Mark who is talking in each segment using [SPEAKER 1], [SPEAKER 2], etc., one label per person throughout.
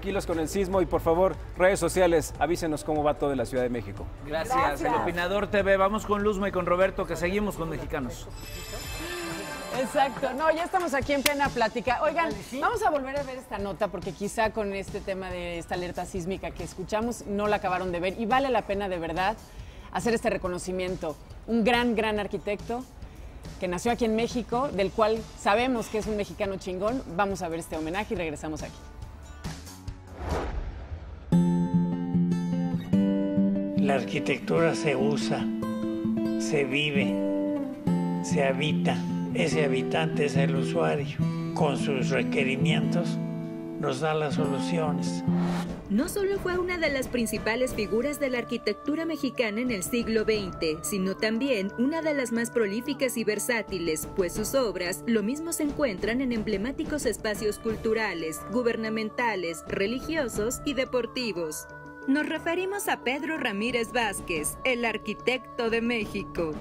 [SPEAKER 1] Tranquilos con el sismo y por favor, redes sociales, avísenos cómo va todo en la Ciudad de México.
[SPEAKER 2] Gracias. El Opinador TV. Vamos con Luzma y con Roberto, que seguimos con mexicanos.
[SPEAKER 3] Exacto, no, ya estamos aquí en plena plática. Oigan, vamos a volver a ver esta nota porque quizá con este tema de esta alerta sísmica que escuchamos no la acabaron de ver y vale la pena de verdad hacer este reconocimiento. Un gran arquitecto que nació aquí en México, del cual sabemos que es un mexicano chingón. Vamos a ver este homenaje y regresamos aquí.
[SPEAKER 4] La arquitectura se usa, se vive, se habita. Ese habitante es el usuario. Con sus requerimientos nos da las soluciones.
[SPEAKER 5] No solo fue una de las principales figuras de la arquitectura mexicana en el siglo XX, sino también una de las más prolíficas y versátiles, pues sus obras lo mismo se encuentran en emblemáticos espacios culturales, gubernamentales, religiosos y deportivos. Nos referimos a Pedro Ramírez Vázquez, el arquitecto de México.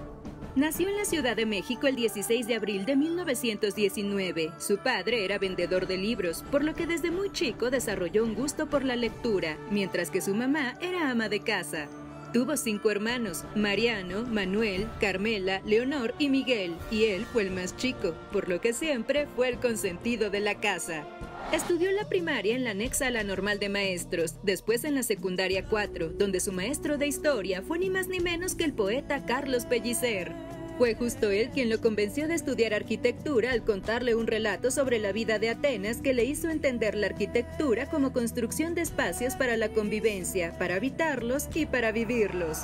[SPEAKER 5] Nació en la Ciudad de México el 16 de abril de 1919. Su padre era vendedor de libros, por lo que desde muy chico desarrolló un gusto por la lectura, mientras que su mamá era ama de casa. Tuvo 5 hermanos, Mariano, Manuel, Carmela, Leonor y Miguel, y él fue el más chico, por lo que siempre fue el consentido de la casa. Estudió la primaria en la anexa a la Normal de Maestros, después en la secundaria 4, donde su maestro de historia fue ni más ni menos que el poeta Carlos Pellicer. Fue justo él quien lo convenció de estudiar arquitectura al contarle un relato sobre la vida de Atenas que le hizo entender la arquitectura como construcción de espacios para la convivencia, para habitarlos y para vivirlos.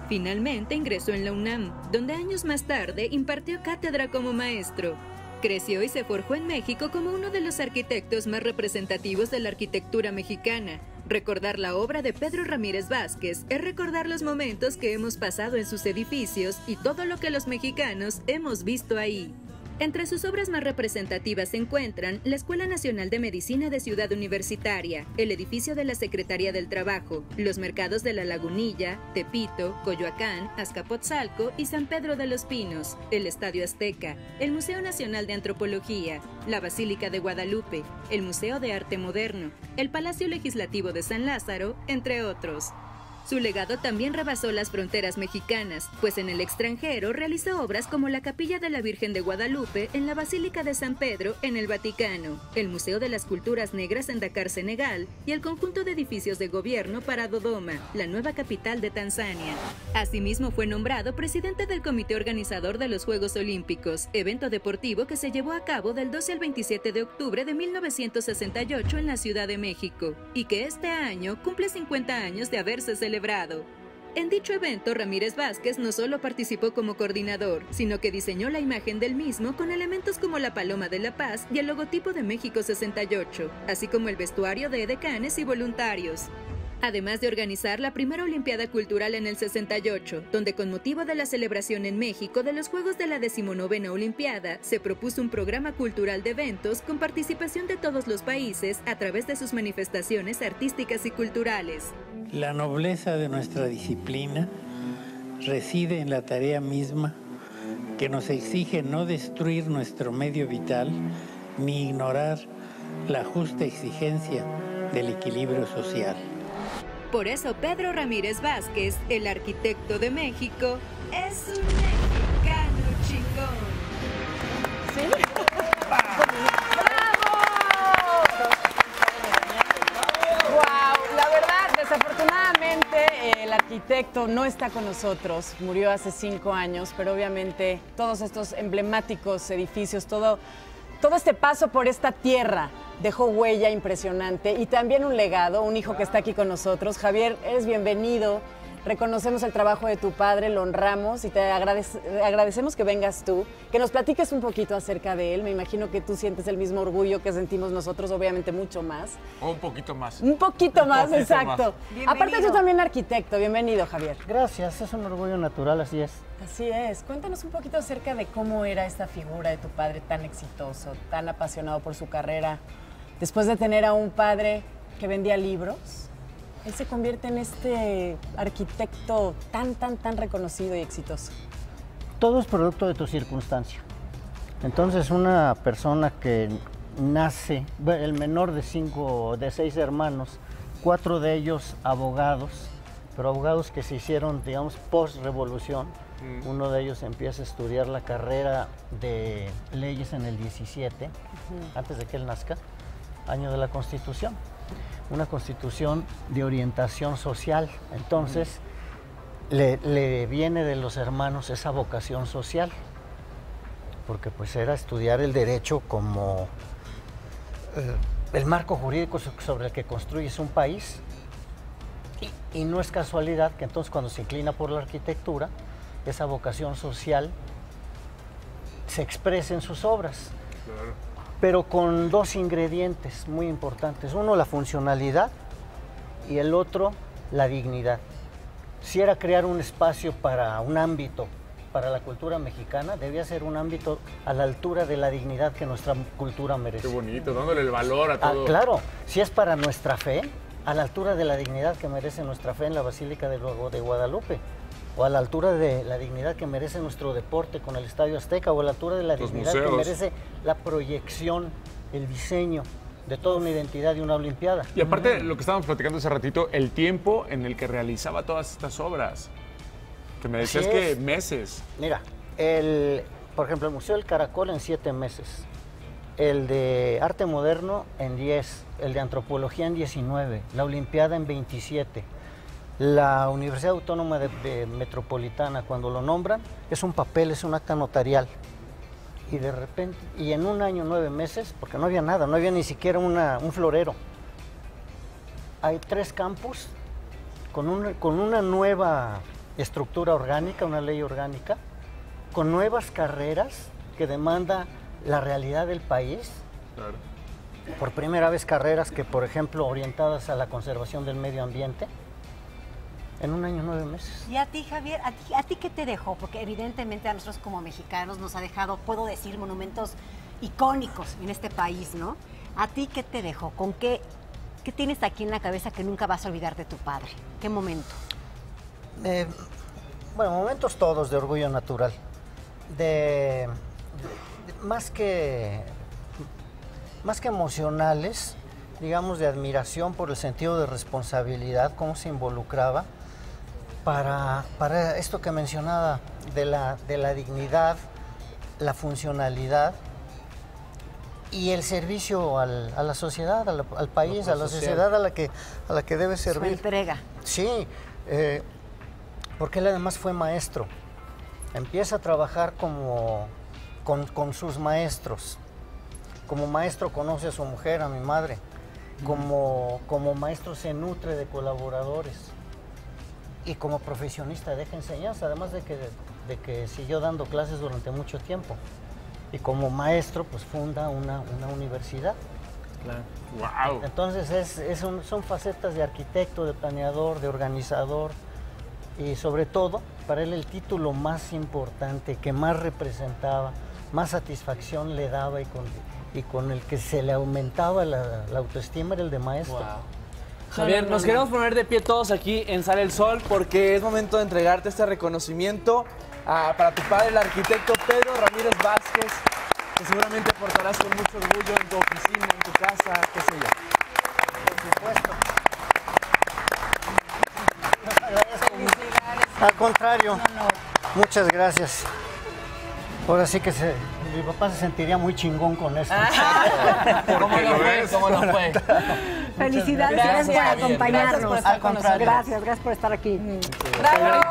[SPEAKER 5] Finalmente ingresó en la UNAM, donde años más tarde impartió cátedra como maestro. Creció y se forjó en México como uno de los arquitectos más representativos de la arquitectura mexicana. Recordar la obra de Pedro Ramírez Vázquez es recordar los momentos que hemos pasado en sus edificios y todo lo que los mexicanos hemos visto ahí. Entre sus obras más representativas se encuentran la Escuela Nacional de Medicina de Ciudad Universitaria, el edificio de la Secretaría del Trabajo, los mercados de La Lagunilla, Tepito, Coyoacán, Azcapotzalco y San Pedro de los Pinos, el Estadio Azteca, el Museo Nacional de Antropología, la Basílica de Guadalupe, el Museo de Arte Moderno, el Palacio Legislativo de San Lázaro, entre otros. Su legado también rebasó las fronteras mexicanas, pues en el extranjero realizó obras como la Capilla de la Virgen de Guadalupe en la Basílica de San Pedro en el Vaticano, el Museo de las Culturas Negras en Dakar, Senegal, y el conjunto de edificios de gobierno para Dodoma, la nueva capital de Tanzania. Asimismo fue nombrado presidente del comité organizador de los Juegos Olímpicos, evento deportivo que se llevó a cabo del 12 al 27 de octubre de 1968 en la Ciudad de México, y que este año cumple 50 años de haberse celebrado. En dicho evento, Ramírez Vázquez no solo participó como coordinador, sino que diseñó la imagen del mismo con elementos como la Paloma de la Paz y el logotipo de México 68, así como el vestuario de edecanes y voluntarios. Además de organizar la primera Olimpiada Cultural en el 68, donde con motivo de la celebración en México de los Juegos de la 19ª Olimpiada, se propuso un programa cultural de eventos con participación de todos los países a través de sus manifestaciones artísticas y culturales.
[SPEAKER 4] La nobleza de nuestra disciplina reside en la tarea misma que nos exige no destruir nuestro medio vital ni ignorar la justa exigencia del equilibrio social.
[SPEAKER 5] Por eso Pedro Ramírez Vázquez, el arquitecto de México, es un mexicano chingón.
[SPEAKER 3] ¿Sí? Desafortunadamente, el arquitecto no está con nosotros, murió hace 5 años, pero obviamente todos estos emblemáticos edificios, todo este paso por esta tierra dejó huella impresionante y también un legado, un hijo que está aquí con nosotros. Javier, eres bienvenido. Reconocemos el trabajo de tu padre, lo honramos y te agradecemos que vengas tú, que nos platiques un poquito acerca de él. Me imagino que tú sientes el mismo orgullo que sentimos nosotros, obviamente mucho más.
[SPEAKER 6] O un poquito más.
[SPEAKER 3] Un poquito más, exacto.
[SPEAKER 5] Más.
[SPEAKER 3] Aparte tú también arquitecto, bienvenido Javier.
[SPEAKER 7] Gracias, es un orgullo natural, así es.
[SPEAKER 3] Así es. Cuéntanos un poquito acerca de cómo era esta figura de tu padre tan exitoso, tan apasionado por su carrera. Después de tener a un padre que vendía libros, él se convierte en este arquitecto tan reconocido y exitoso.
[SPEAKER 7] Todo es producto de tu circunstancia. Entonces, una persona que nace, bueno, el menor de 6 hermanos, 4 de ellos abogados, pero abogados que se hicieron, digamos, post-revolución. Uno de ellos empieza a estudiar la carrera de leyes en el 17, antes de que él nazca, año de la Constitución. Una constitución de orientación social. Entonces, le viene de los hermanos esa vocación social, porque pues era estudiar el derecho como el marco jurídico sobre el que construyes un país. Y no es casualidad que entonces cuando se inclina por la arquitectura, esa vocación social se expresa en sus obras, pero con 2 ingredientes muy importantes. Uno, la funcionalidad, y el otro, la dignidad. Si era crear un espacio para un ámbito para la cultura mexicana, debía ser un ámbito a la altura de la dignidad que nuestra cultura merece.
[SPEAKER 6] Qué bonito, dándole el valor a todo.
[SPEAKER 7] Claro, si es para nuestra fe, a la altura de la dignidad que merece nuestra fe en la Basílica de Guadalupe, o a la altura de la dignidad que merece nuestro deporte con el Estadio Azteca, o a la altura de la dignidad que merece la proyección, el diseño de toda una identidad y una olimpiada.
[SPEAKER 6] Y aparte, lo que estábamos platicando hace ratito, el tiempo en el que realizaba todas estas obras, que me decías que meses.
[SPEAKER 7] Mira, por ejemplo, el Museo del Caracol en 7 meses, el de Arte Moderno en 10, el de Antropología en 19, la Olimpiada en 27. La Universidad Autónoma de Metropolitana, cuando lo nombran, es un papel, es un acta notarial. Y de repente, y en un año, 9 meses, porque no había nada, no había ni siquiera un florero. Hay 3 campus con una nueva estructura orgánica, una ley orgánica, con nuevas carreras que demanda la realidad del país.
[SPEAKER 6] Claro.
[SPEAKER 7] Por primera vez carreras que, por ejemplo, orientadas a la conservación del medio ambiente. En un año, 9 meses.
[SPEAKER 8] Y a ti, Javier, ¿a ti qué te dejó? Porque evidentemente a nosotros como mexicanos nos ha dejado, puedo decir, monumentos icónicos en este país, ¿no? ¿A ti qué te dejó? ¿Con qué tienes aquí en la cabeza que nunca vas a olvidar de tu padre? ¿Qué momento?
[SPEAKER 7] Bueno, momentos todos de orgullo natural. Más que emocionales, digamos, de admiración por el sentido de responsabilidad, cómo se involucraba para esto que mencionaba de la dignidad, la funcionalidad y el servicio a la sociedad, al país, a la sociedad a la que debe servir.
[SPEAKER 8] Su entrega.
[SPEAKER 7] Sí, porque él además fue maestro. Empieza a trabajar con sus maestros. Como maestro conoce a su mujer, a mi madre. Como maestro se nutre de colaboradores. Y como profesionista deja enseñanza, además de que siguió dando clases durante mucho tiempo. Y como maestro, pues funda una universidad.
[SPEAKER 6] Claro. Wow.
[SPEAKER 7] Entonces son facetas de arquitecto, de planeador, de organizador. Y sobre todo, para él el título más importante, que más representaba, más satisfacción le daba y con el que se le aumentaba la autoestima era el de maestro.
[SPEAKER 9] Wow. Javier, nos queremos poner de pie todos aquí en Sale el Sol porque es momento de entregarte este reconocimiento para tu padre, el arquitecto Pedro Ramírez Vázquez, que seguramente portarás con mucho orgullo en tu oficina, en tu casa, qué sé yo.
[SPEAKER 7] Por supuesto. Al contrario, muchas gracias. Ahora sí que mi papá se sentiría muy chingón con esto.
[SPEAKER 9] ¿Cómo lo fue? ¿Cómo lo fue?
[SPEAKER 8] Felicidades, gracias por acompañarnos.
[SPEAKER 3] Gracias por estar con nosotros.
[SPEAKER 8] Gracias por estar aquí.
[SPEAKER 3] ¡Bravo!